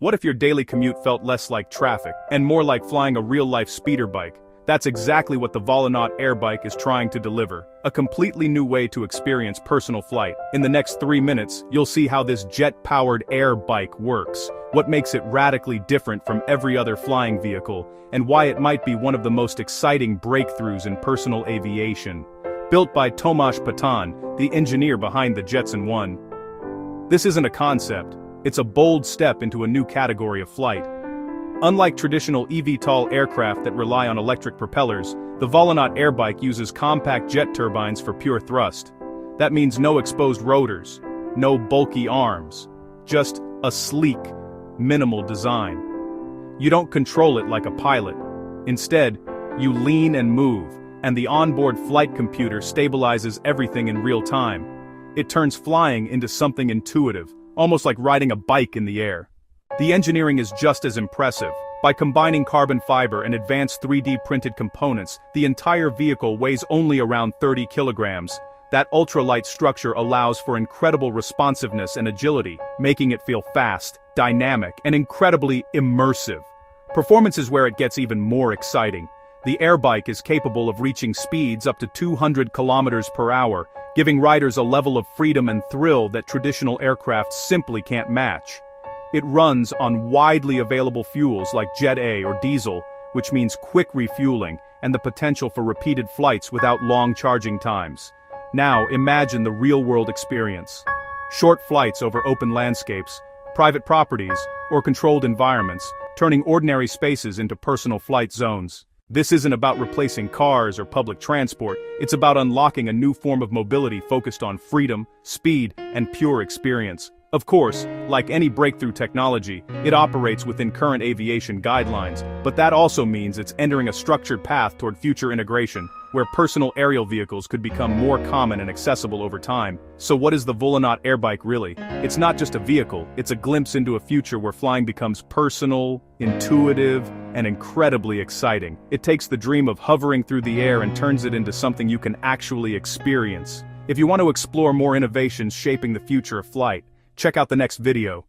What if your daily commute felt less like traffic, and more like flying a real-life speeder bike? That's exactly what the Volonaut Airbike is trying to deliver. A completely new way to experience personal flight. In the next 3 minutes, you'll see how this jet-powered air bike works, what makes it radically different from every other flying vehicle, and why it might be one of the most exciting breakthroughs in personal aviation. Built by Tomasz Patan, the engineer behind the Jetson 1. This isn't a concept, it's a bold step into a new category of flight. Unlike traditional eVTOL aircraft that rely on electric propellers, the Volonaut Airbike uses compact jet turbines for pure thrust. That means no exposed rotors, no bulky arms, just a sleek, minimal design. You don't control it like a pilot. Instead, you lean and move, and the onboard flight computer stabilizes everything in real time. It turns flying into something intuitive, almost like riding a bike in the air. The engineering is just as impressive. By combining carbon fiber and advanced 3D printed components, the entire vehicle weighs only around 30 kilograms. That ultralight structure allows for incredible responsiveness and agility, making it feel fast, dynamic, and incredibly immersive. Performance is where it gets even more exciting. The Airbike is capable of reaching speeds up to 200 kilometers per hour, giving riders a level of freedom and thrill that traditional aircraft simply can't match. It runs on widely available fuels like Jet A or diesel, which means quick refueling and the potential for repeated flights without long charging times. Now imagine the real-world experience. Short flights over open landscapes, private properties, or controlled environments, turning ordinary spaces into personal flight zones. This isn't about replacing cars or public transport, it's about unlocking a new form of mobility focused on freedom, speed, and pure experience. Of course, like any breakthrough technology, it operates within current aviation guidelines, but that also means it's entering a structured path toward future integration, where personal aerial vehicles could become more common and accessible over time. So what is the Volonaut Airbike really? It's not just a vehicle, it's a glimpse into a future where flying becomes personal, intuitive, and incredibly exciting. It takes the dream of hovering through the air and turns it into something you can actually experience. If you want to explore more innovations shaping the future of flight, check out the next video.